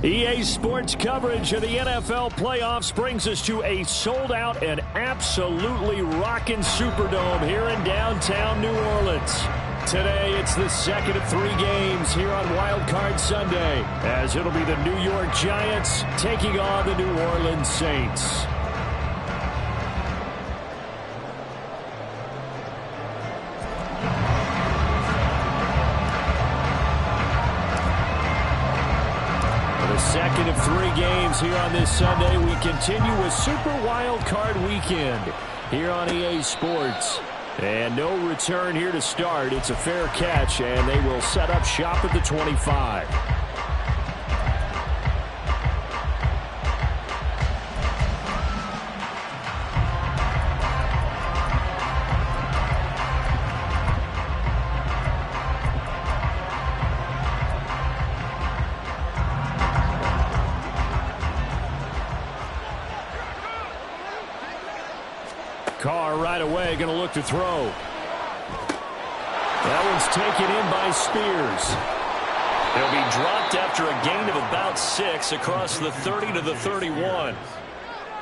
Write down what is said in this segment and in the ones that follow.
EA Sports coverage of the NFL playoffs brings us to a sold-out and absolutely rocking Superdome here in downtown New Orleans. Today, it's the second of 3 games here on Wild Card Sunday, as it'll be the New York Giants taking on the New Orleans Saints. Second of 3 games here on this Sunday. We continue with Super Wild Card Weekend here on EA Sports. And no return here to start. It's a fair catch, and they will set up shop at the 25. Carr right away going to look to throw. That one's taken in by Spears. He'll be dropped after a gain of about 6 across the 30 to the 31.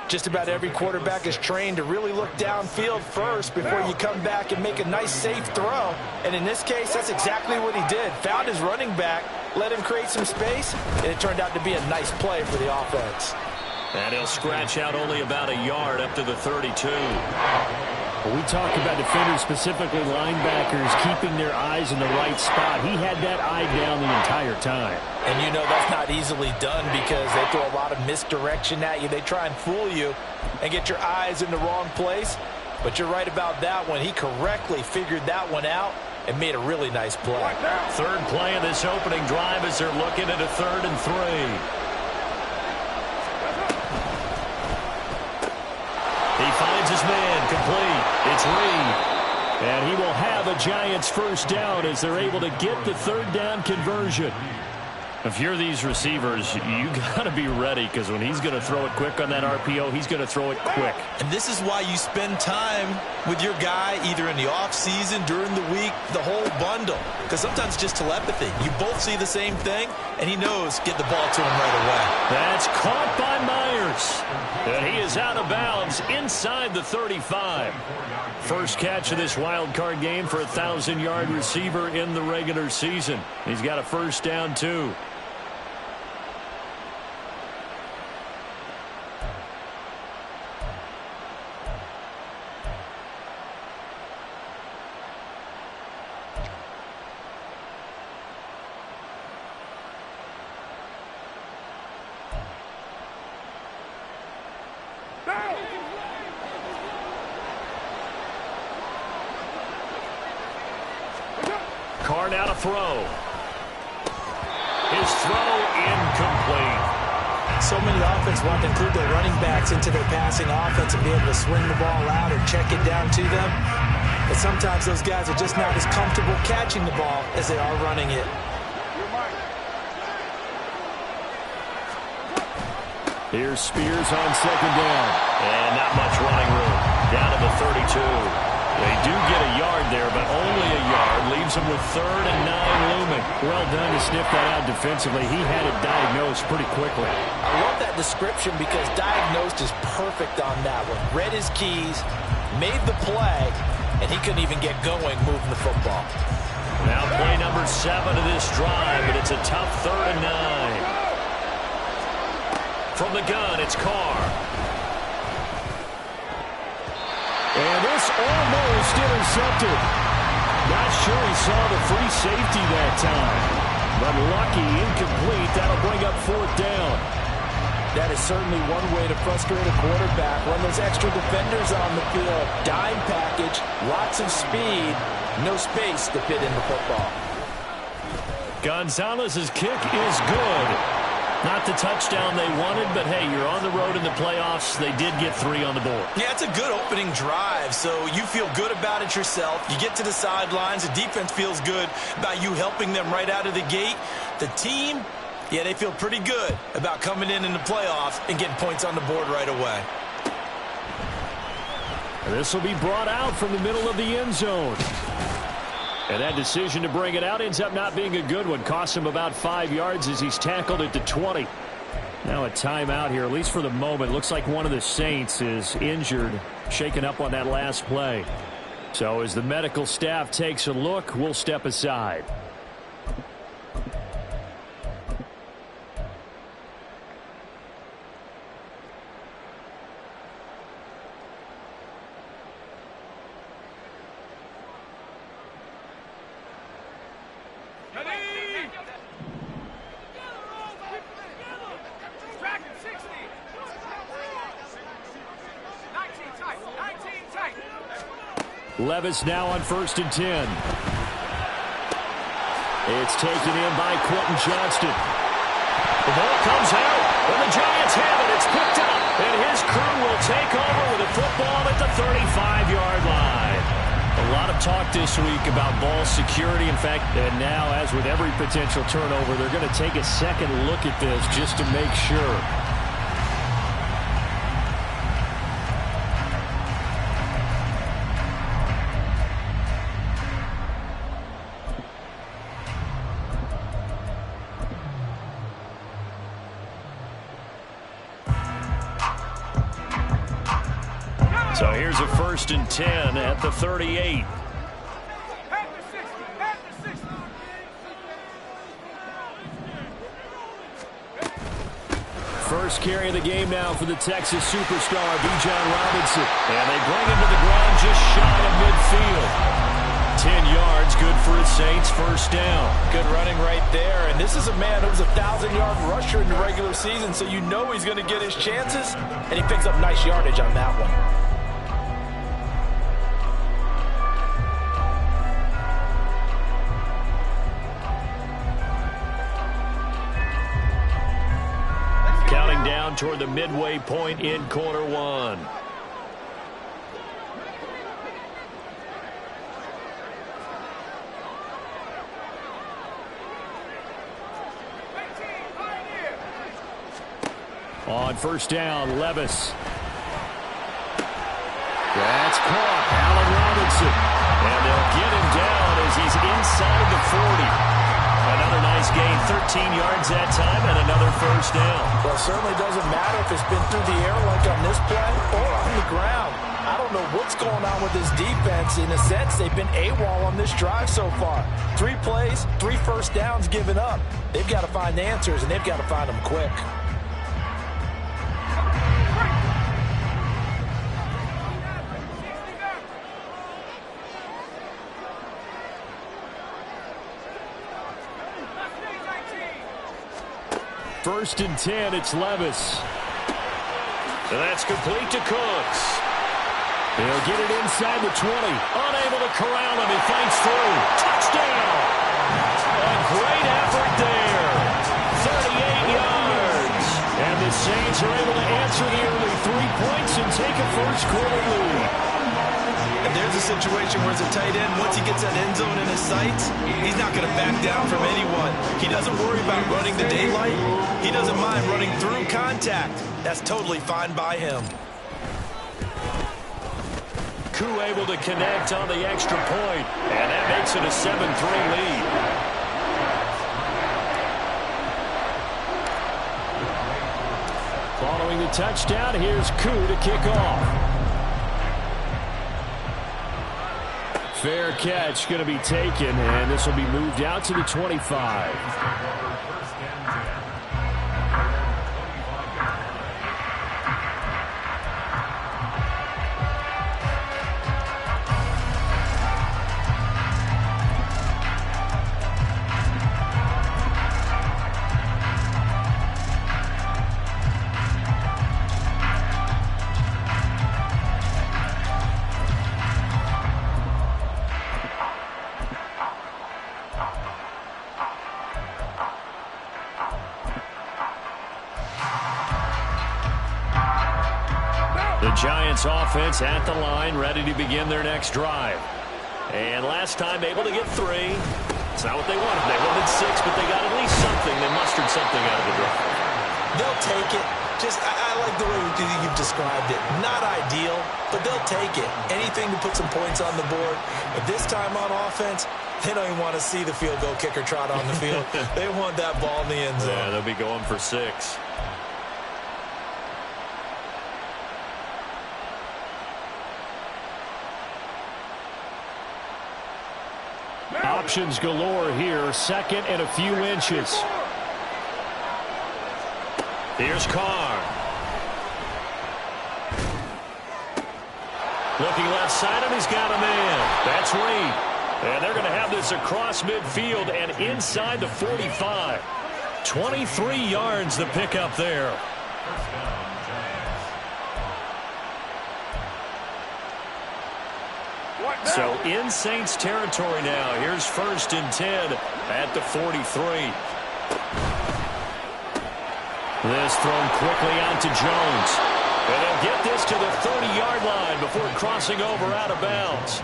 Just about every quarterback is trained to really look downfield first before you come back and make a nice safe throw. And in this case, that's exactly what he did. Found his running back, let him create some space, and it turned out to be a nice play for the offense. And he'll scratch out only about a yard up to the 32. When we talk about defenders, specifically linebackers, keeping their eyes in the right spot, he had that eye down the entire time. And you know that's not easily done because they throw a lot of misdirection at you. They try and fool you and get your eyes in the wrong place. But you're right about that one. He correctly figured that one out and made a really nice play. Third play of this opening drive as they're looking at a 3rd and 3. He finds his man, complete. It's Reed. And he will have a Giants first down as they're able to get the 3rd down conversion. If you're these receivers, you got to be ready because when he's going to throw it quick on that RPO, he's going to throw it quick. And this is why you spend time with your guy either in the offseason, during the week, the whole bundle. Because sometimes it's just telepathy. You both see the same thing, and he knows get the ball to him right away. That's caught by Myers. And he is out of bounds inside the 35. First catch of this wild card game for a 1,000-yard receiver in the regular season. He's got a first down, too. Carr now to throw. His throw incomplete. So many offenses want to include their running backs into their passing offense and be able to swing the ball out or check it down to them. But sometimes those guys are just not as comfortable catching the ball as they are running it. Here's Spears on 2nd down. And not much running room. Down to the 32. They do get a yard there, but only a yard. Leaves them with 3rd and 9 looming. Well done to sniff that out defensively. He had it diagnosed pretty quickly. I love that description because diagnosed is perfect on that one. Read his keys, made the play, and he couldn't even get going moving the football. Now play number 7 of this drive, but it's a tough 3rd and 9. From the gun, it's Carr. And this almost intercepted. Not sure he saw the free safety that time. But lucky, incomplete. That'll bring up 4th down. That is certainly one way to frustrate a quarterback. Run those extra defenders on the field. Dime package, lots of speed, no space to fit in the football. Gonzalez's kick is good. Not the touchdown they wanted, but hey, you're on the road in the playoffs. They did get 3 on the board. Yeah, it's a good opening drive, so you feel good about it yourself. You get to the sidelines. The defense feels good about you helping them right out of the gate. The team, yeah, they feel pretty good about coming in the playoffs and getting points on the board right away. This will be brought out from the middle of the end zone. And that decision to bring it out ends up not being a good one. Costs him about 5 yards as he's tackled at the 20. Now a timeout here, at least for the moment. Looks like one of the Saints is injured, shaken up on that last play. So as the medical staff takes a look, we'll step aside. Levis now on 1st and 10. It's taken in by Quentin Johnston. The ball comes out, and the Giants have it. It's picked up, and his crew will take over with a football at the 35-yard line. A lot of talk this week about ball security. In fact, and now, as with every potential turnover, they're going to take a second look at this just to make sure. So here's a 1st and 10 at the 38. First carry of the game now for the Texas superstar, Bijan Robinson. And they bring him to the ground just shy of midfield. 10 yards, good for his Saints, 1st down. Good running right there. And this is a man who was a 1,000-yard rusher in the regular season, so you know he's going to get his chances. And he picks up nice yardage on that one. Counting down toward the midway point in quarter one. On 1st down, Levis. That's caught. Allen Robinson. And they'll get him down as he's inside the 40. Another nice gain, 13 yards that time, and another 1st down. Well, it certainly doesn't matter if it's been through the air like on this play or on the ground. I don't know what's going on with this defense. In a sense, they've been AWOL on this drive so far. 3 plays, 3 1st downs given up. They've got to find answers, and they've got to find them quick. First and 10, it's Levis. And that's complete to Cooks. He'll get it inside the 20. Unable to corral him. He fights through. Touchdown! A great effort there. 38 yards. And the Saints are able to answer the early 3 points and take a first-quarter lead. And there's a situation where it's a tight end. Once he gets that end zone in his sights, he's not going to back down from anyone. He doesn't worry about running the daylight. He doesn't mind running through contact. That's totally fine by him. Koo able to connect on the extra point, and that makes it a 7-3 lead. Following the touchdown, here's Koo to kick off. Fair catch going to be taken, and this will be moved out to the 25. The Giants offense at the line, ready to begin their next drive. And last time able to get 3. It's not what they wanted. They wanted 6, but they got at least something. They mustered something out of the drive. They'll take it. I like the way you've described it. Not ideal, but they'll take it. Anything to put some points on the board. But this time on offense, they don't even want to see the field goal kicker trot on the field. They want that ball in the end zone. Yeah, they'll be going for 6. Options galore here. Second and a few inches. Here's Carr. Looking left side, and he's got a man. That's Reed. And they're going to have this across midfield and inside the 45. 23 yards the pickup there. So in Saints territory now. Here's 1st and 10 at the 43. This thrown quickly out to Jones. And they'll get this to the 30-yard line before crossing over out of bounds.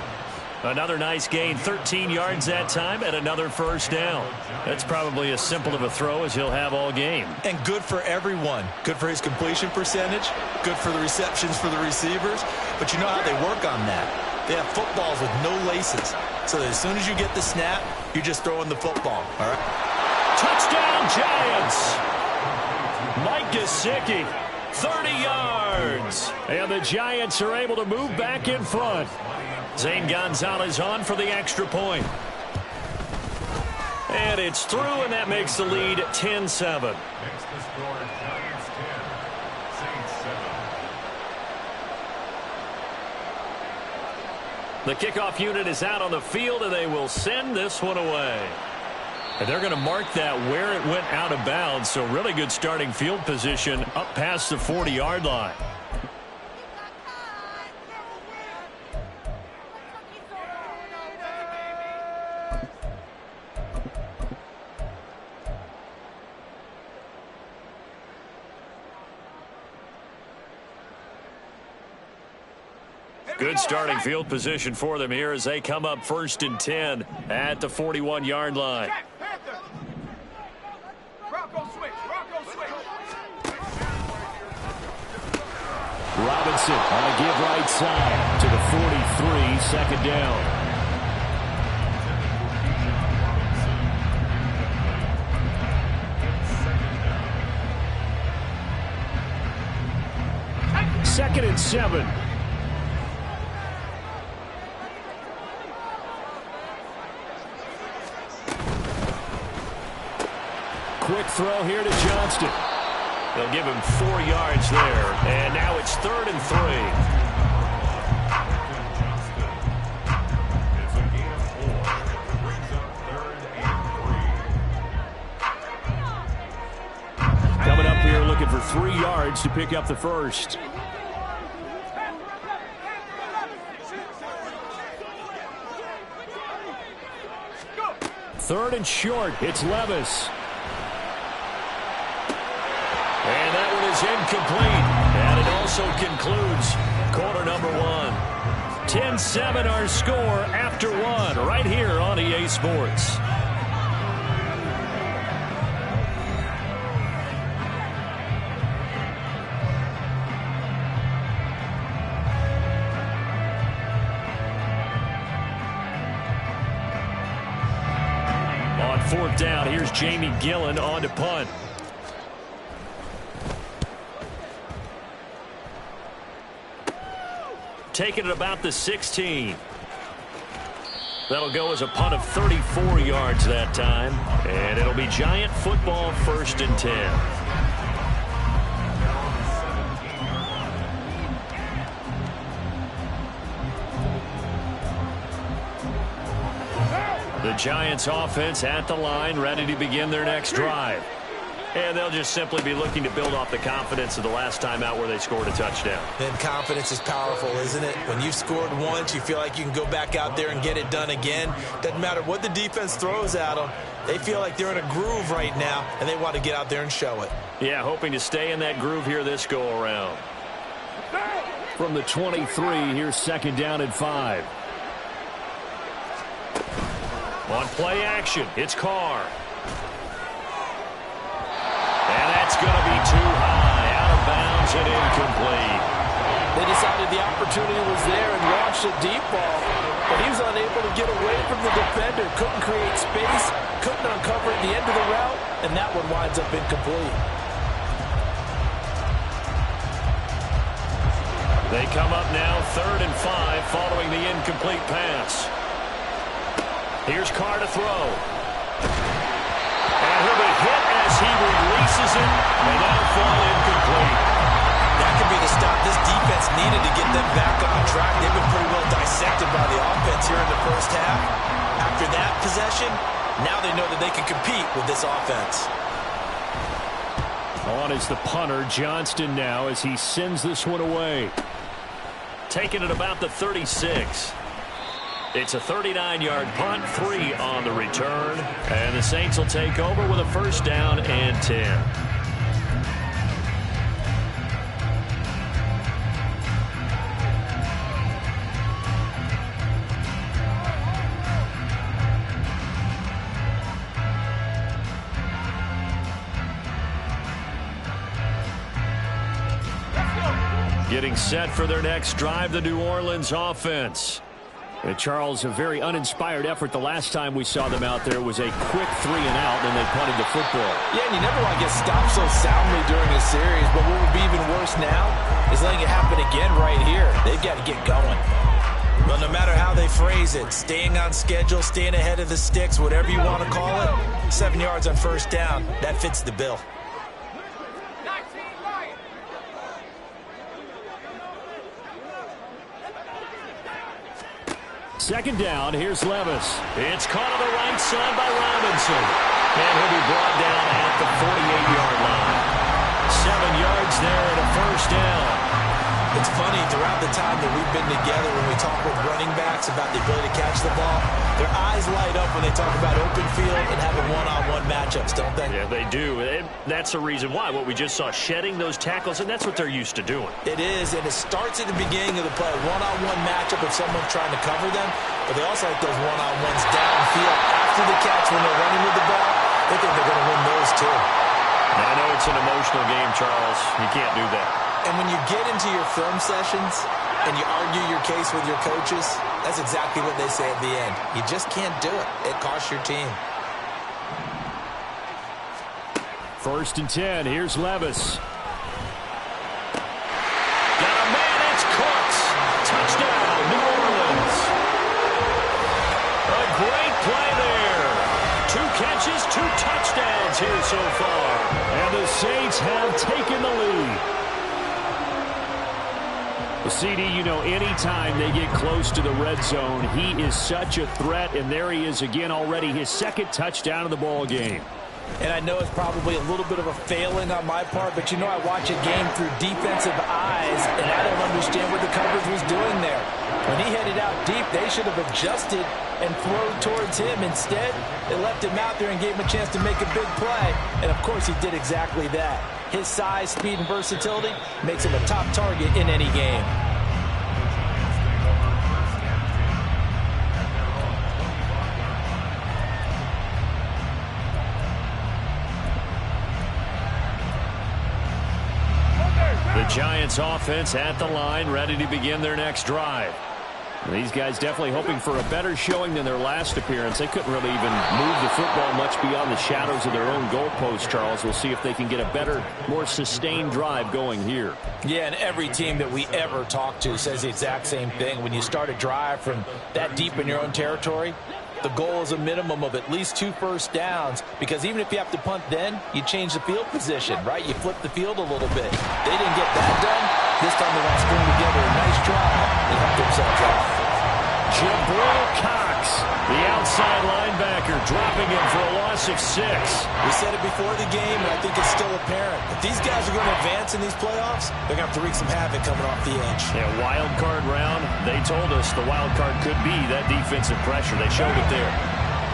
Another nice gain, 13 yards that time, and another first down. That's probably as simple of a throw as he'll have all game. And good for everyone. Good for his completion percentage. Good for the receptions for the receivers. But you know how they work on that. They have footballs with no laces. So that as soon as you get the snap, you're just throwing the football. All right? Touchdown, Giants! Mike Gesicki, 30 yards. And the Giants are able to move back in front. Zane Gonzalez on for the extra point. And it's through, and that makes the lead 10-7. The kickoff unit is out on the field, and they will send this one away. And they're going to mark that where it went out of bounds, so really good starting field position up past the 40-yard line. Good starting field position for them here as they come up 1st and 10 at the 41-yard line. Robinson on a give right side to the 43, second down. Second and 7. Quick throw here to Johnston. They'll give him 4 yards there. And now it's 3rd and 3. Coming up here looking for 3 yards to pick up the first. Third and short. It's Levis. And that one is incomplete. And it also concludes quarter number 1. 10-7 our score after 1 right here on EA Sports. On 4th down, here's Jamie Gillen on to punt. Taking it about the 16. That'll go as a punt of 34 yards that time. And it'll be Giant football 1st and 10. The Giants offense at the line, ready to begin their next drive. And they'll just simply be looking to build off the confidence of the last time out where they scored a touchdown. And confidence is powerful, isn't it? When you've scored once, you feel like you can go back out there and get it done again. Doesn't matter what the defense throws at them. They feel like they're in a groove right now, and they want to get out there and show it. Yeah, hoping to stay in that groove here this go-around. From the 23, here's 2nd down and 5. On play action, it's Carr. And that's going to be too high, out of bounds and incomplete. They decided the opportunity was there and launched a deep ball, but he was unable to get away from the defender, couldn't create space, couldn't uncover at the end of the route, and that one winds up incomplete. They come up now 3rd and 5 following the incomplete pass. Here's Carr to throw. And he'll be hit as he releases it, and that'll fall incomplete. That could be the stop this defense needed to get them back on track. They've been pretty well dissected by the offense here in the first half. After that possession, now they know that they can compete with this offense. On is the punter, Johnston, now as he sends this one away. Taking it about the 36. It's a 39-yard punt, 3 on the return. And the Saints will take over with a first down and 10. Getting set for their next drive, the New Orleans offense. And Charles, a very uninspired effort the last time we saw them out there was a quick 3 and out, and they punted the football. Yeah, and you never want to get stopped so soundly during a series, but what would be even worse now is letting it happen again right here. They've got to get going. Well, no matter how they phrase it, staying on schedule, staying ahead of the sticks, whatever you want to call it, 7 yards on first down, that fits the bill. Second down, here's Levis. It's caught on the right side by Robinson. And he'll be brought down at the 48-yard line. 7 yards there and a first down. It's funny, throughout the time that we've been together, when we talk with running backs about the ability to catch the ball, their eyes light up when they talk about open field and having one-on-one matchups, don't they? Yeah, they do. And that's the reason why. What we just saw, shedding those tackles, and that's what they're used to doing. It is, and it starts at the beginning of the play. One-on-one matchup if someone's trying to cover them, but they also like those one-on-ones downfield after the catch when they're running with the ball. They think they're going to win those, too. I know it's an emotional game, Charles. You can't do that. And when you get into your film sessions and you argue your case with your coaches, that's exactly what they say at the end. You just can't do it. It costs your team. First and 10. Here's Levis. Got a man. It's Cooks. Touchdown, New Orleans. A great play there. 2 catches, 2 touchdowns here so far. And the Saints have taken the lead. CD, you know, anytime they get close to the red zone, he is such a threat, and there he is again already, his second touchdown of the ball game. And I know it's probably a little bit of a failing on my part, but you know I watch a game through defensive eyes, and I don't understand what the coverage was doing there. When he headed out deep, they should have adjusted and thrown towards him. Instead, they left him out there and gave him a chance to make a big play. And, of course, he did exactly that. His size, speed, and versatility makes him a top target in any game. The Giants offense at the line, ready to begin their next drive. These guys definitely hoping for a better showing than their last appearance. They couldn't really even move the football much beyond the shadows of their own goalpost, Charles. We'll see if they can get a better, more sustained drive going here. Yeah, and every team that we ever talk to says the exact same thing. When you start a drive from that deep in your own territory, the goal is a minimum of at least 2 first downs, because even if you have to punt then, you change the field position, right? You flip the field a little bit. They didn't get that done. This time they want to string together a nice drive and help themselves out. Jabril Cox, the outside linebacker, dropping him for a loss of 6. We said it before the game, and I think it's still apparent. If these guys are going to advance in these playoffs, they're going to have to wreak some havoc coming off the edge. Yeah, wild card round. They told us the wild card could be that defensive pressure. They showed it there.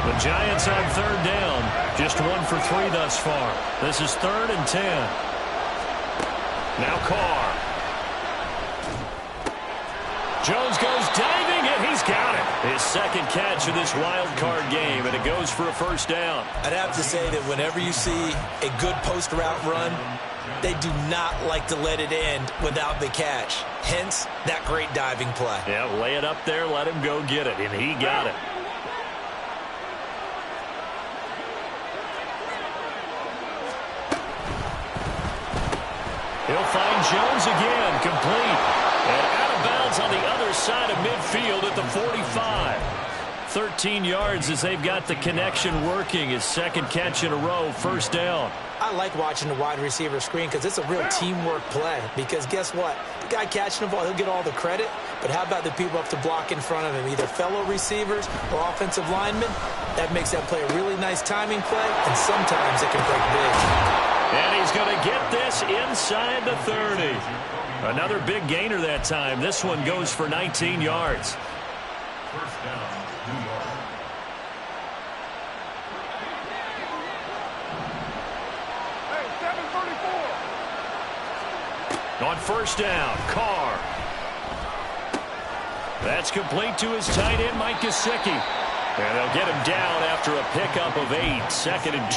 The Giants on third down, just 1 for 3 thus far. This is 3rd and 10. Now Carr. Jones goes diving, and he's got it. His second catch of this wild card game, and it goes for a first down. I'd have to say that whenever you see a good post-route run, they do not like to let it end without the catch. Hence, that great diving play. Yeah, lay it up there, let him go get it, and he got it. He'll find Jones again, complete. And out of bounds on the other side of midfield at the 45. 13 yards as they've got the connection working. His second catch in a row, first down. I like watching the wide receiver screen because it's a real teamwork play. Because guess what? The guy catching the ball, he'll get all the credit. But how about the people up to block in front of him, either fellow receivers or offensive linemen? That makes that play a really nice timing play, and sometimes it can break big. And he's going to get this inside the 30. Another big gainer that time. This one goes for 19 yards. First down, New York. On first down, Carr. That's complete to his tight end, Mike Gesicki. And they'll get him down after a pickup of 8, 2nd and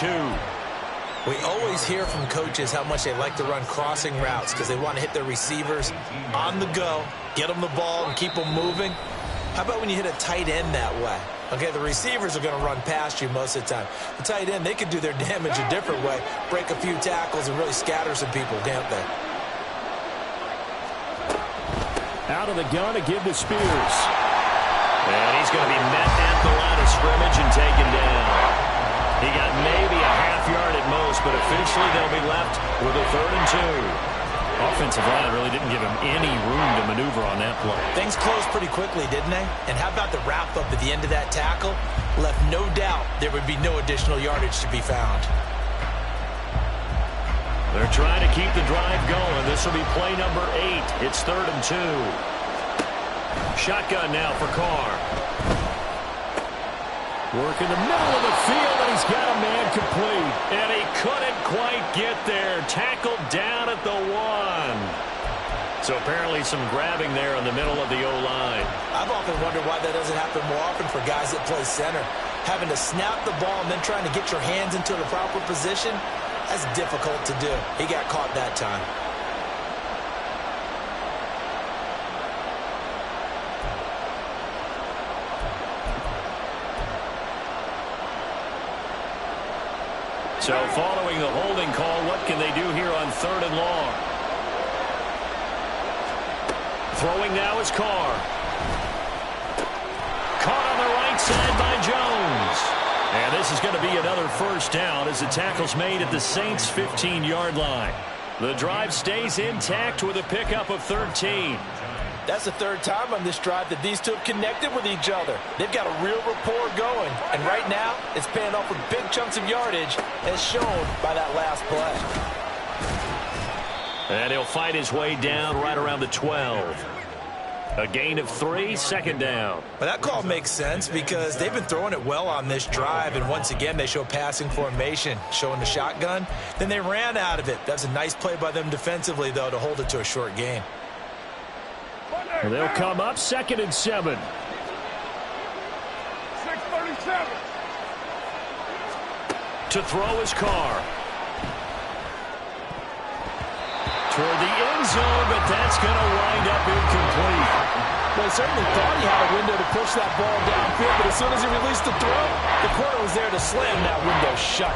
2. We always hear from coaches how much they like to run crossing routes because they want to hit their receivers on the go, get them the ball, and keep them moving. How about when you hit a tight end that way? Okay, the receivers are going to run past you most of the time. The tight end, they could do their damage a different way, break a few tackles, and really scatter some people, can't they? Out of the gun to give to Spears. And he's going to be met at the line of scrimmage and taken down. He got maybe a half yard at most, but officially they'll be left with a 3rd and 2. Offensive line really didn't give him any room to maneuver on that play. Things closed pretty quickly, didn't they? And how about the wrap-up at the end of that tackle? Left no doubt there would be no additional yardage to be found. They're trying to keep the drive going. This will be play number 8. It's 3rd and 2. Shotgun now for Carr. Work in the middle of the field, and he's got a man complete. And he couldn't quite get there. Tackled down at the 1. So apparently some grabbing there in the middle of the O-line. I've often wondered why that doesn't happen more often for guys that play center. Having to snap the ball and then trying to get your hands into the proper position, that's difficult to do. He got caught that time. So following the holding call, what can they do here on 3rd and long? Throwing now is Carr. Caught on the right side by Jones. And this is going to be another first down as the tackle's made at the Saints' 15-yard line. The drive stays intact with a pickup of 13. That's the 3rd time on this drive that these two have connected with each other. They've got a real rapport going. And right now, it's paying off with big chunks of yardage, as shown by that last play. And he'll fight his way down right around the 12. A gain of 3, 2nd down. Well, that call makes sense because they've been throwing it well on this drive, and once again, they show passing formation, showing the shotgun. Then they ran out of it. That's a nice play by them defensively, though, to hold it to a short gain. And they'll come up 2nd and 7. 6:37. To throw his Carr. Toward the end zone, but that's going to wind up incomplete. Well, he certainly thought he had a window to push that ball downfield, but as soon as he released the throw, the corner was there to slam that window shut.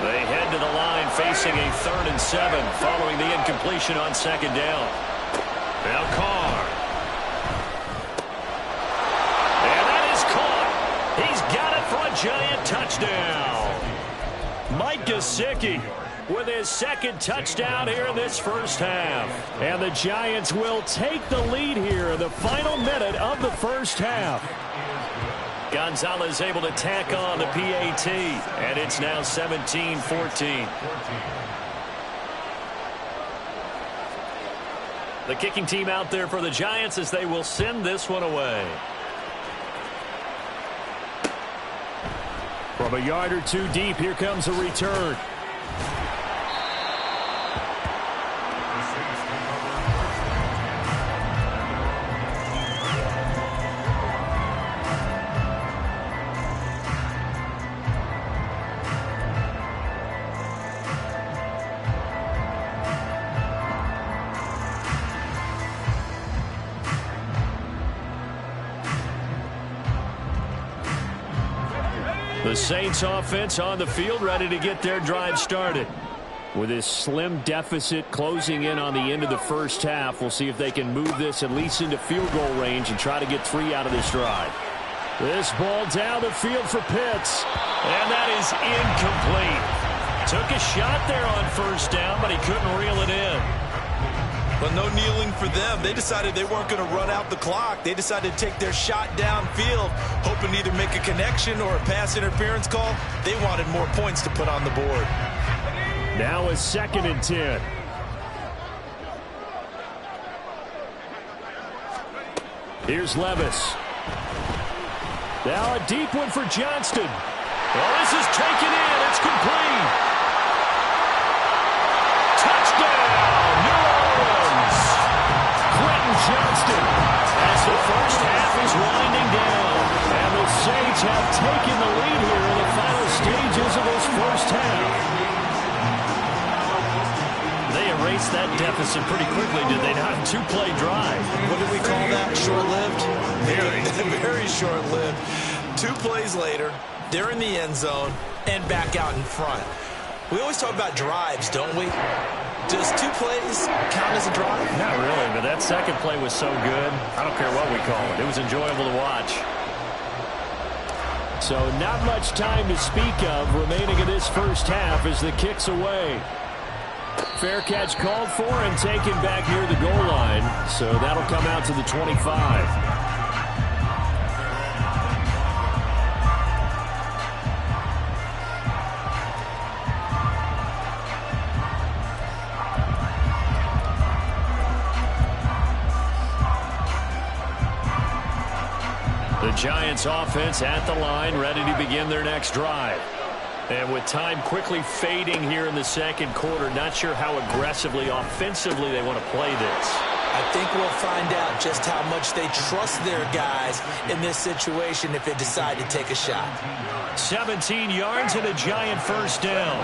They head to the line facing a 3rd and 7 following the incompletion on 2nd down. Now Carr. And that is caught. He's got it for a giant touchdown. Mike Gesicki with his 2nd touchdown here in this first half. And the Giants will take the lead here in the final minute of the first half. Gonzalez able to tack on the PAT, and it's now 17-14. The kicking team out there for the Giants as they will send this one away. From a yard or 2 deep, here comes a return. The Saints offense on the field ready to get their drive started. With this slim deficit closing in on the end of the first half, we'll see if they can move this at least into field goal range and try to get 3 out of this drive. This ball down the field for Pitts. And that is incomplete. Took a shot there on first down, but he couldn't reel it in. But no kneeling for them. They decided they weren't going to run out the clock. They decided to take their shot downfield, hoping to either make a connection or a pass interference call. They wanted more points to put on the board. Now a 2nd and 10. Here's Levis. Now a deep one for Johnston. Well, this is taken in. It's complete. Touchdown, New Orleans. Quentin Johnston as the first half is winding down. And the Saints have taken the lead here in the final stages of this first half. They erased that deficit pretty quickly, did they not? 2-play drive. What did we call that? Short-lived? Very short-lived. 2 plays later, they're in the end zone and back out in front. We always talk about drives, don't we? Does 2 plays count as a drive? Not really, but that second play was so good. I don't care what we call it. It was enjoyable to watch. So not much time to speak of remaining in this first half as the kick's away. Fair catch called for and taken back near the goal line. So that'll come out to the 25. The Giants offense at the line, ready to begin their next drive. And with time quickly fading here in the second quarter, not sure how aggressively, offensively they want to play this. I think we'll find out just how much they trust their guys in this situation if they decide to take a shot. 17 yards and a Giant first down.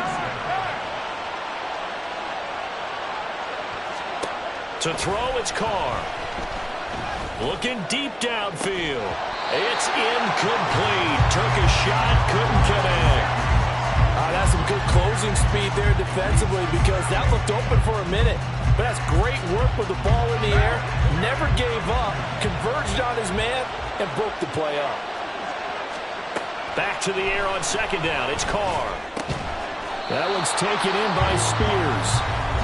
To throw, it's Carr. Looking deep downfield. It's incomplete. Took a shot, couldn't connect. That's some good closing speed there defensively because that looked open for a minute. But that's great work with the ball in the air. Never gave up. Converged on his man and broke the play up. Back to the air on second down. It's Carr. That one's taken in by Spears.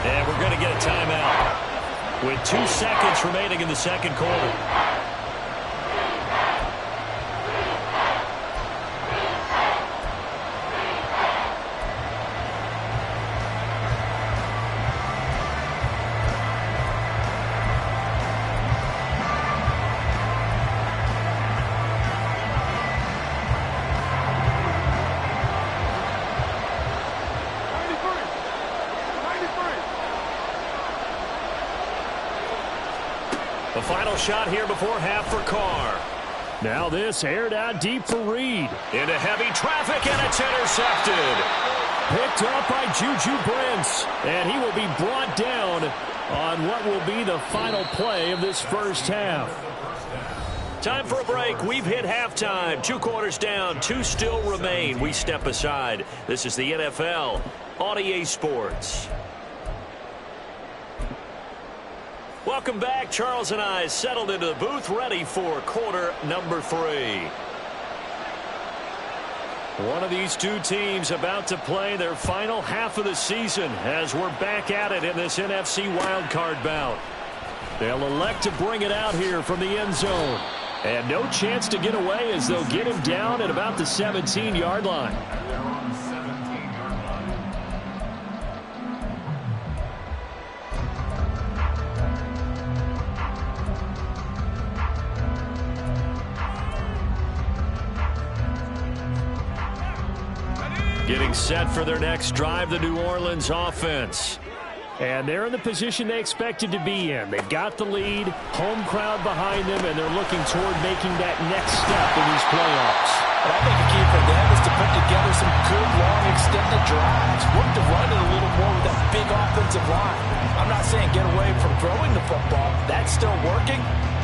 And we're going to get a timeout with 2 seconds remaining in the second quarter. The final shot here before half for Carr. Now this aired out deep for Reed. Into heavy traffic, and it's intercepted. Picked up by Juju Brents. And he will be brought down on what will be the final play of this first half. Time for a break. We've hit halftime. 2 quarters down, 2 still remain. We step aside. This is the NFL on EA Sports. Welcome back. Charles and I settled into the booth, ready for quarter number 3. One of these 2 teams about to play their final half of the season as we're back at it in this NFC wildcard bout. They'll elect to bring it out here from the end zone. And no chance to get away as they'll get him down at about the 17-yard line. Getting set for their next drive, the New Orleans offense. And they're in the position they expected to be in. They've got the lead, home crowd behind them, and they're looking toward making that next step in these playoffs. And I think the key for them is to put together some good, long, extended drives. Look to run it a little more with that big offensive line. I'm not saying get away from throwing the football. That's still working.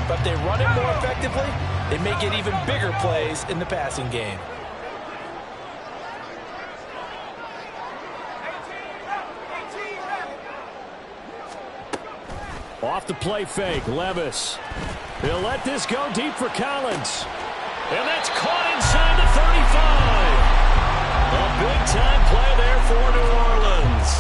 But if they run it more effectively, they may get even bigger plays in the passing game. Off the play fake, Levis. He'll let this go deep for Collins. And that's caught inside the 35. A big-time play there for New Orleans.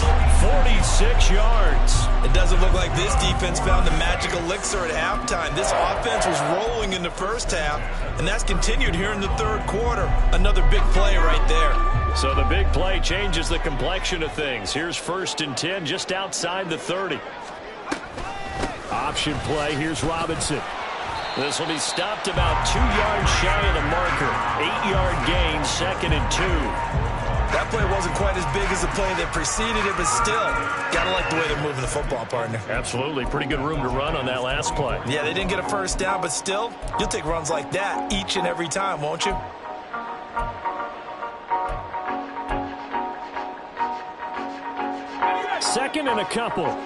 46 yards. It doesn't look like this defense found the magic elixir at halftime. This offense was rolling in the first half, and that's continued here in the third quarter. Another big play right there. So the big play changes the complexion of things. Here's 1st and 10 just outside the 30. Option play. Here's Robinson. This will be stopped about 2 yards shy of the marker. 8-yard gain, 2nd and 2. That play wasn't quite as big as the play that preceded it, but still, gotta like the way they're moving the football, partner. Absolutely. Pretty good room to run on that last play. Yeah, they didn't get a first down, but still, you'll take runs like that each and every time, won't you? Second and a couple.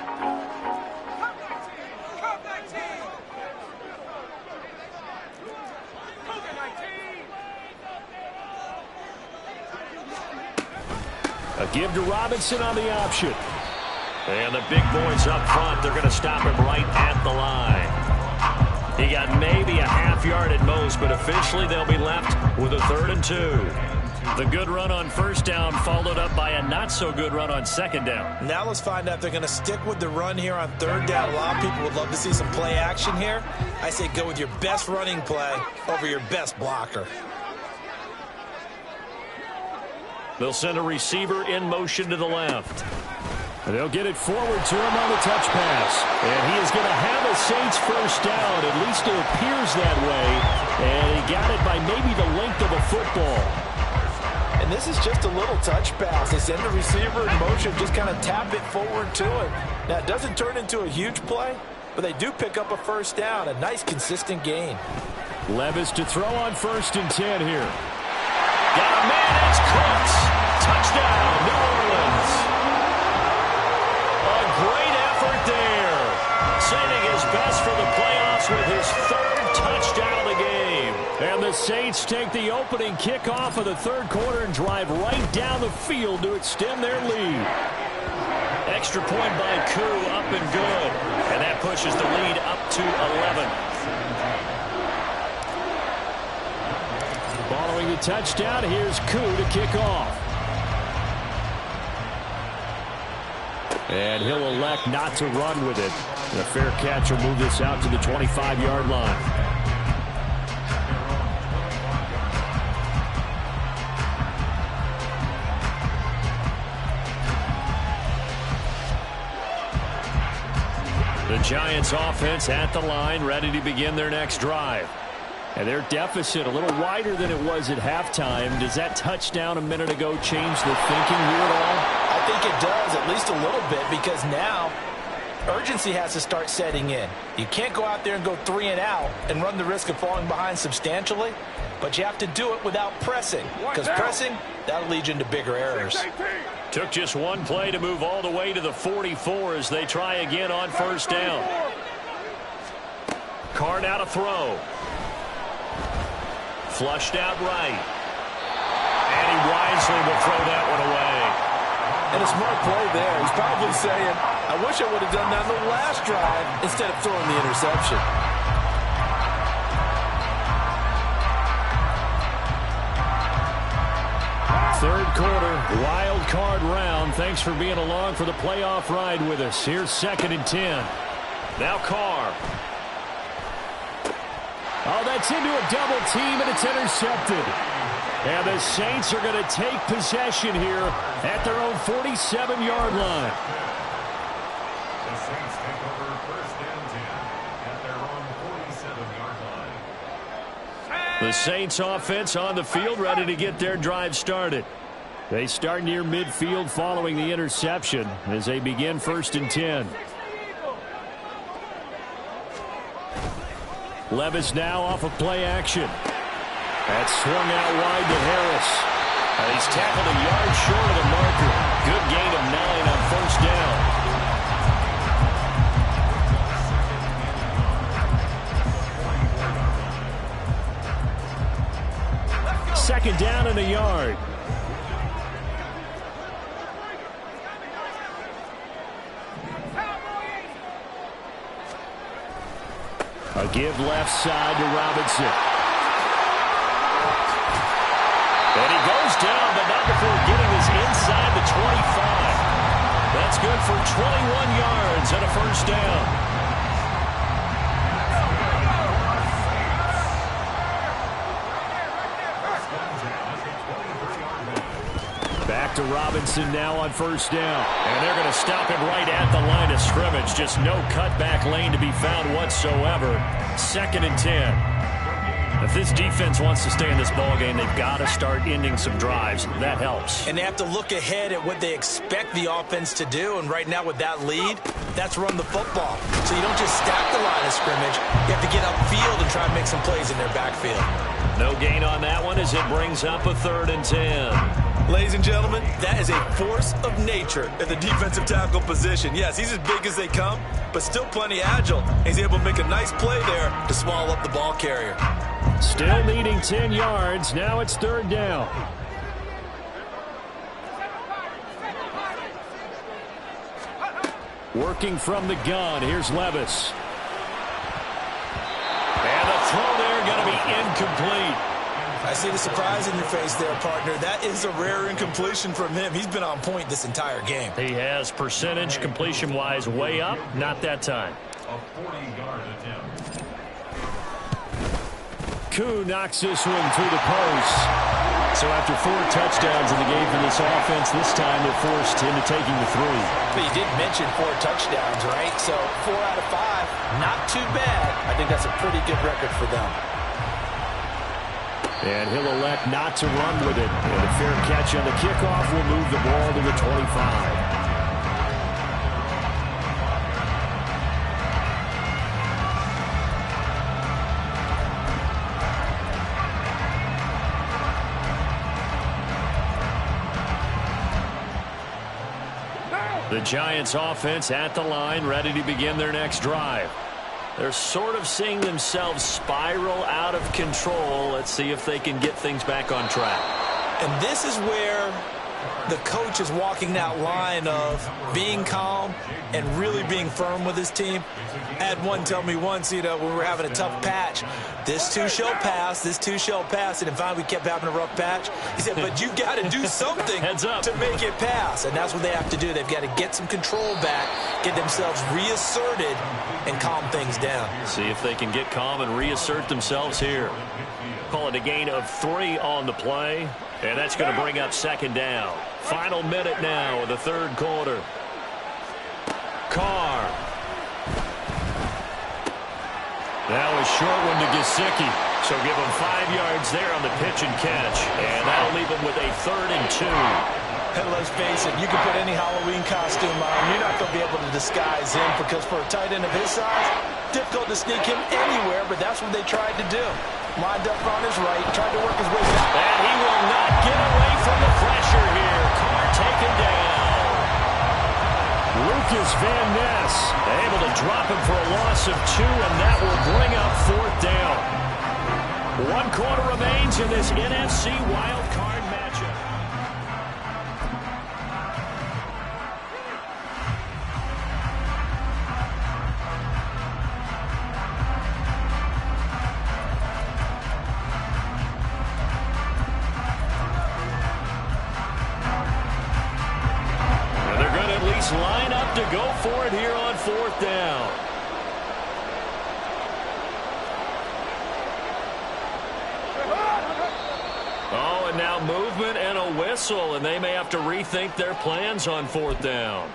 A give to Robinson on the option. And the big boys up front, they're going to stop him right at the line. He got maybe a half yard at most, but officially they'll be left with a 3rd and 2. The good run on 1st down followed up by a not-so-good run on 2nd down. Now let's find out if they're going to stick with the run here on 3rd down. A lot of people would love to see some play action here. I say go with your best running play over your best blocker. They'll send a receiver in motion to the left. And they'll get it forward to him on the touch pass. And he is going to have a Saints first down. At least it appears that way. And he got it by maybe the length of a football. And this is just a little touch pass. They send the receiver in motion, just kind of tap it forward to him. Now, it doesn't turn into a huge play, but they do pick up a first down. A nice, consistent gain. Levis to throw on 1st and 10 here. Got a man, it's Cooks. Touchdown, New Orleans. A great effort there. Saving his best for the playoffs with his 3rd touchdown of the game. And the Saints take the opening kickoff of the 3rd quarter and drive right down the field to extend their lead. Extra point by Koo, up and good. And that pushes the lead up to 11. Following the touchdown, here's Koo to kick off. And he'll elect not to run with it. And a fair catch will move this out to the 25-yard line. The Giants offense at the line, ready to begin their next drive. And their deficit a little wider than it was at halftime. Does that touchdown a minute ago change the thinking here at all? I think it does, at least a little bit, because now urgency has to start setting in. You can't go out there and go 3 and out and run the risk of falling behind substantially, but you have to do it without pressing, because pressing, that'll lead you into bigger errors. Took just one play to move all the way to the 44 as they try again on 1st down. Carr now to throw. Flushed out right. And he wisely will throw that one away. And a smart play there. He's probably saying, I wish I would have done that in the last drive instead of throwing the interception. Third quarter, wild card round. Thanks for being along for the playoff ride with us. Here's 2nd and 10. Now Carr. Oh, that's into a double team, and it's intercepted. And the Saints are going to take possession here at their own 47-yard line. The Saints take over 1st and 10 at their own 47-yard line. The Saints offense on the field, ready to get their drive started. They start near midfield following the interception as they begin 1st and 10. Levis now off of play action. That's swung out wide to Harris. And he's tackled a yard short of the marker. Good gain of 9 on 1st down. 2nd down and a yard. A give left side to Robinson. And he goes down, but not before getting this inside the 25. That's good for 21 yards and a first down. Back to Robinson now on first down. And they're going to stop him right at the line of scrimmage. Just no cutback lane to be found whatsoever. 2nd and 10. If this defense wants to stay in this ballgame, they've got to start ending some drives. That helps. And they have to look ahead at what they expect the offense to do. And right now with that lead, that's run the football. So you don't just stack the line of scrimmage. You have to get upfield and try and make some plays in their backfield. No gain on that one as it brings up a 3rd and 10. Ladies and gentlemen, that is a force of nature at the defensive tackle position. Yes, he's as big as they come, but still plenty agile. He's able to make a nice play there to swallow up the ball carrier. Still needing 10 yards. Now it's 3rd down. Working from the gun. Here's Levis. And the throw there going to be incomplete. I see the surprise in your face there, partner. That is a rare incompletion from him. He's been on point this entire game. He has percentage completion-wise way up. Not that time. A 40-yard attempt. Koo knocks this one through the post. So after 4 touchdowns in the game for this offense, this time they're forced into taking the 3. But you did mention 4 touchdowns, right? So 4 out of 5, not too bad. I think that's a pretty good record for them. And he'll elect not to run with it. And a fair catch on the kickoff will move the ball to the 25. The Giants offense at the line, ready to begin their next drive. They're sort of seeing themselves spiral out of control. Let's see if they can get things back on track. And this is where the coach is walking that line of being calm and really being firm with his team. I had one tell me once, when we were having a tough patch, this too shall pass, this too shall pass. And finally we kept having a rough patch. He said, but you got to do something to make it pass. And that's what they have to do. They've got to get some control back, get themselves reasserted, and calm things down. See if they can get calm and reassert themselves here. Call it a gain of 3 on the play. And that's going to bring up 2nd down. Final minute now of the 3rd quarter. Carr. Now a short one to Gesicki. So give him 5 yards there on the pitch and catch. And that'll leave him with a 3rd and 2. And let's face it, you can put any Halloween costume on. You're not going to be able to disguise him because for a tight end of his size, difficult to sneak him anywhere, but that's what they tried to do. Lined up on his right, tried to work his way back. And he will not get away from the pressure here. Carr taken down. Lucas Van Ness able to drop him for a loss of 2, and that will bring up 4th down. 1 quarter remains in this NFC wild card matchup. And they're going to at least line up to go for it here on 4th down. Oh, and now movement and a whistle, and they may have to rethink their plans on 4th down.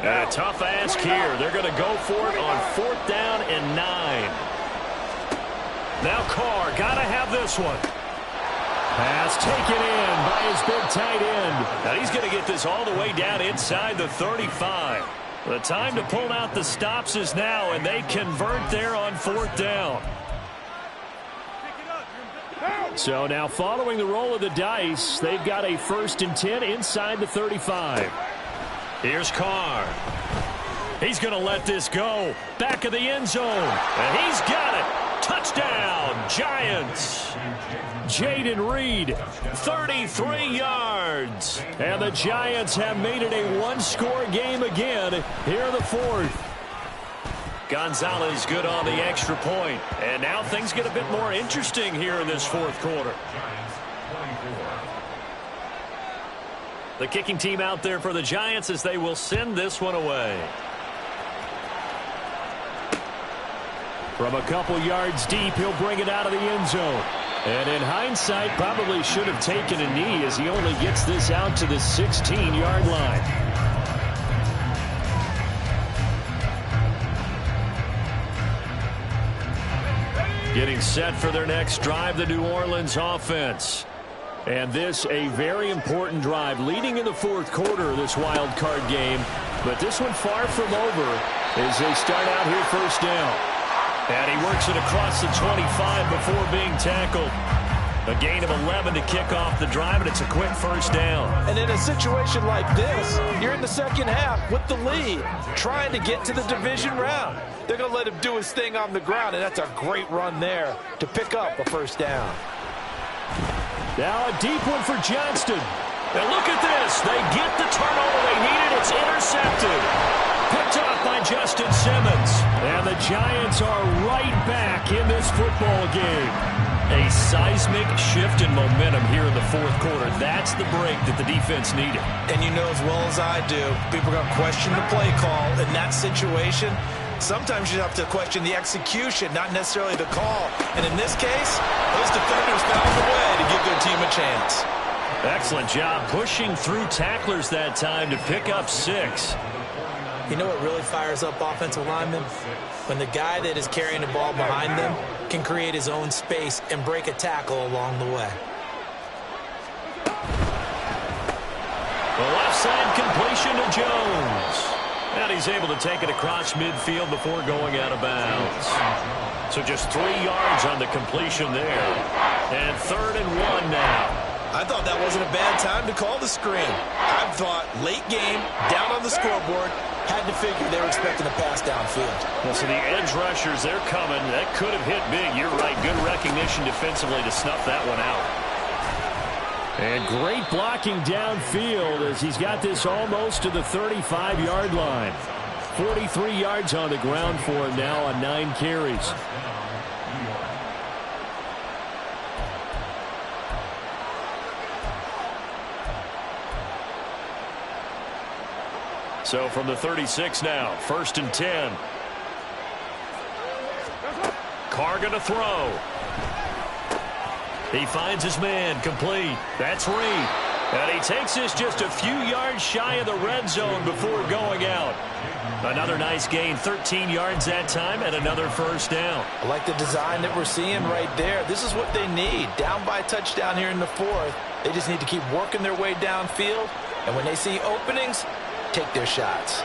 And a tough ask here. They're going to go for it on 4th down and 9. Now Carr, got to have this one. Pass taken in by his big tight end. Now he's going to get this all the way down inside the 35. The time to pull out the stops is now, and they convert there on 4th down. So now following the roll of the dice, they've got a 1st and 10 inside the 35. Here's Carr. He's going to let this go. Back of the end zone. And he's got it. Touchdown, Giants. Jaden Reed, 33 yards. And the Giants have made it a one-score game again here in the fourth. Gonzalez good on the extra point. And now things get a bit more interesting here in this fourth quarter. The kicking team out there for the Giants as they will send this one away. From a couple yards deep, he'll bring it out of the end zone. And in hindsight, probably should have taken a knee as he only gets this out to the 16-yard line. Getting set for their next drive, the New Orleans offense. And this a very important drive leading in the fourth quarter of this wild card game. But this one far from over as they start out here first down. And he works it across the 25 before being tackled. A gain of 11 to kick off the drive, and it's a quick first down. And in a situation like this, you're in the second half with the lead, trying to get to the division round. They're going to let him do his thing on the ground, and that's a great run there to pick up a first down. Now a deep one for Johnston. And look at this. They get the turnover they needed. It's intercepted. Picked off by Justin Simmons. And the Giants are right back in this football game. A seismic shift in momentum here in the fourth quarter. That's the break that the defense needed. And you know as well as I do, people are going to question the play call in that situation. Sometimes you have to question the execution, not necessarily the call. And in this case, those defenders found a way to give their team a chance. Excellent job pushing through tacklers that time to pick up 6. You know what really fires up offensive linemen? When the guy that is carrying the ball behind them can create his own space and break a tackle along the way. The left side completion to Jones. And he's able to take it across midfield before going out of bounds. So just 3 yards on the completion there. And 3rd and 1 now. I thought that wasn't a bad time to call the screen. I thought late game, down on the scoreboard, had to figure they were expecting a pass downfield. Well, so the edge rushers, they're coming. That could have hit big. You're right. Good recognition defensively to snuff that one out. And great blocking downfield as he's got this almost to the 35-yard line. 43 yards on the ground for him now on 9 carries. So from the 36 now, 1st and 10. Carr going to throw. He finds his man, complete. That's Reed. And he takes this just a few yards shy of the red zone before going out. Another nice gain, 13 yards that time, and another first down. I like the design that we're seeing right there. This is what they need. Down by a touchdown here in the fourth. They just need to keep working their way downfield. And when they see openings, take their shots.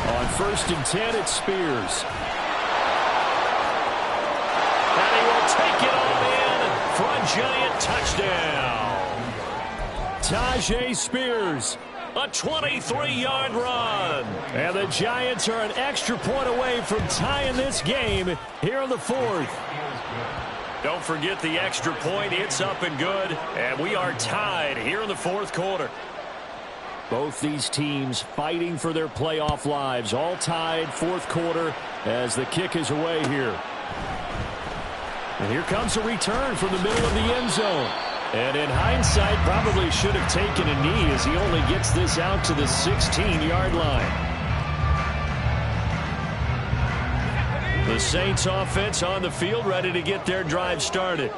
On 1st and 10, it's Spears. And he will take it all in for a Giant touchdown. Tajay Spears, a 23-yard run. And the Giants are an extra point away from tying this game here in the fourth. Don't forget the extra point. It's up and good. And we are tied here in the fourth quarter. Both these teams fighting for their playoff lives. All tied, fourth quarter, as the kick is away here. And here comes a return from the middle of the end zone. And in hindsight, probably should have taken a knee as he only gets this out to the 16-yard line. The Saints offense on the field, ready to get their drive started.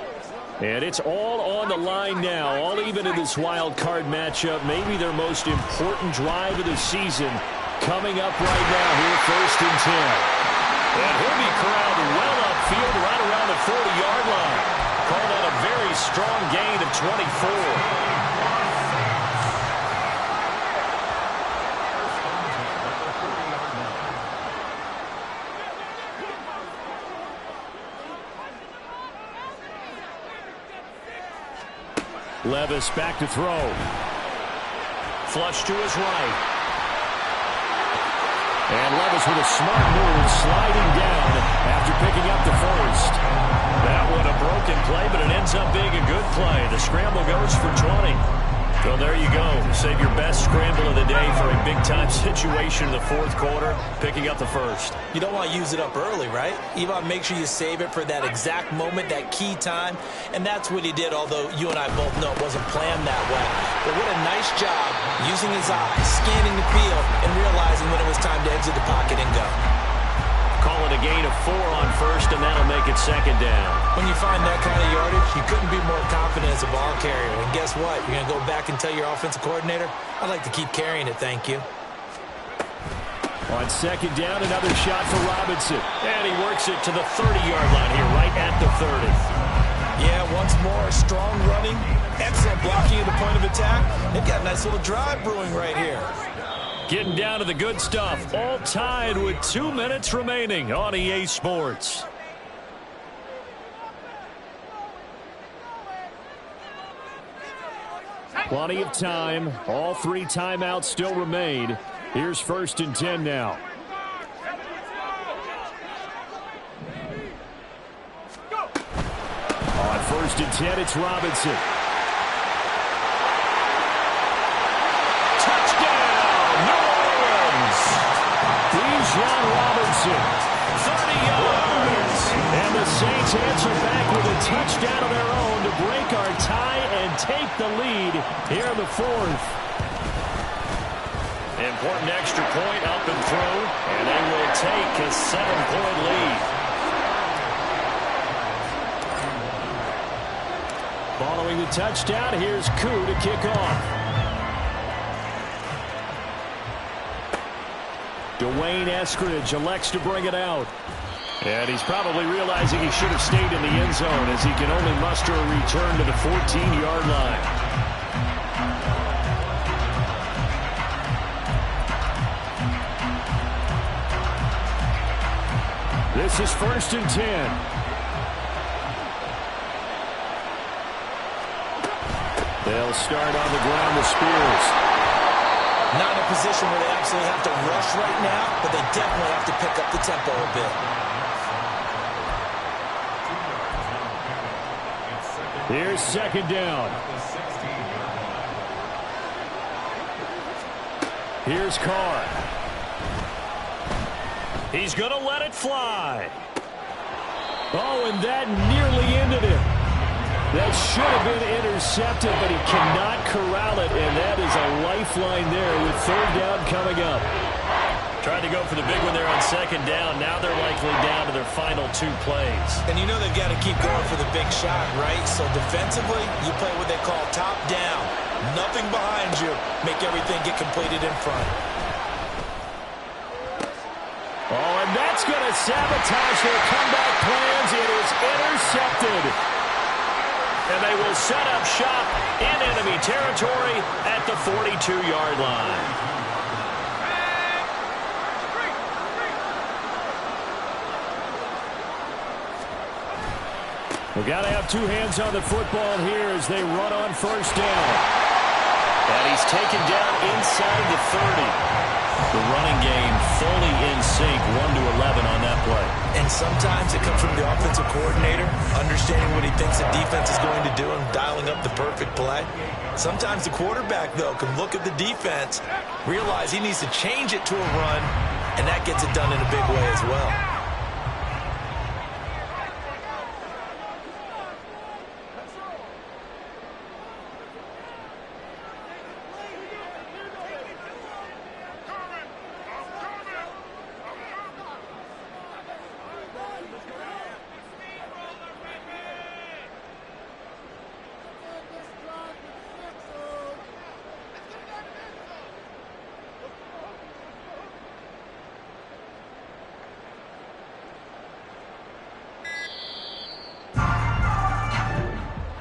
And it's all on the line now, all even in this wild card matchup. Maybe their most important drive of the season coming up right now here, 1st and 10. And he'll be corralled well upfield right around the 40-yard line. Called on a very strong gain of 24. Levis back to throw. Flush to his right. And Levis with a smart move sliding down play, but it ends up being a good play. The scramble goes for 20. Well, there you go. Save your best scramble of the day for a big-time situation in the fourth quarter, picking up the first. You don't want to use it up early, right? You want to make sure you save it for that exact moment, that key time, and that's what he did, although you and I both know it wasn't planned that way. But what a nice job using his eyes, scanning the field, and realizing when it was time to exit the pocket and go. Call it a gain of 4 on first, and that'll make it second down. When you find that kind of yardage, you couldn't be more confident as a ball carrier. And guess what? You're going to go back and tell your offensive coordinator, I'd like to keep carrying it, thank you. On second down, another shot for Robinson. And he works it to the 30-yard line here, right at the 30. Yeah, once more, strong running, excellent blocking at the point of attack. They've got a nice little drive brewing right here. Getting down to the good stuff, all tied with 2 minutes remaining on EA Sports. Plenty of time. All 3 timeouts still remain. Here's 1st and 10 now. On 1st and 10, it's Robinson. John Robinson, 30 yards. And the Saints answer back with a touchdown of their own to break our tie and take the lead here in the fourth. Important extra point up and through, and they will take a 7-point lead. Following the touchdown, here's Koo to kick off. Dwayne Eskridge elects to bring it out. And he's probably realizing he should have stayed in the end zone as he can only muster a return to the 14-yard line. This is 1st and 10. They'll start on the ground with Spears. Not in a position where they absolutely have to rush right now, but they definitely have to pick up the tempo a bit. Here's 2nd down. Here's Carr. He's going to let it fly. Oh, and that nearly ended it. That should have been intercepted, but he cannot corral it, and that is a lifeline there with 3rd down coming up. Tried to go for the big one there on 2nd down. Now they're likely down to their final 2 plays. And you know they've got to keep going for the big shot, right? So defensively, you play what they call top down. Nothing behind you. Make everything get completed in front. Oh, and that's going to sabotage their comeback plans. It is intercepted. And they will set up shop in enemy territory at the 42-yard line. We've got to have 2 hands on the football here as they run on 1st down. And he's taken down inside the 30. The running game fully in sync, 1-11 on that play. And sometimes it comes from the offensive coordinator, understanding what he thinks the defense is going to do and dialing up the perfect play. Sometimes the quarterback, though, can look at the defense, realize he needs to change it to a run, and that gets it done in a big way as well.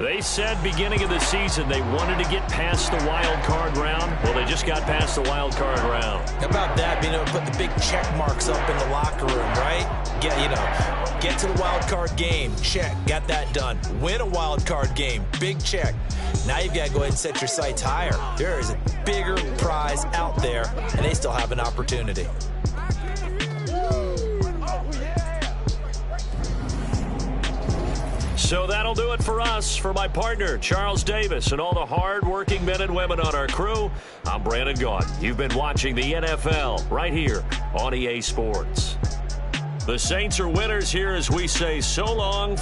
They said beginning of the season they wanted to get past the wild card round. Well, they just got past the wild card round. How about that, being able to put the big check marks up in the locker room, right? Get to the wild card game. Check. Got that done. Win a wild card game. Big check. Now you've got to go ahead and set your sights higher. There is a bigger prize out there, and they still have an opportunity. So that'll do it for us. For my partner, Charles Davis, and all the hard-working men and women on our crew, I'm Brandon Gaudin. You've been watching the NFL right here on EA Sports. The Saints are winners here as we say so long.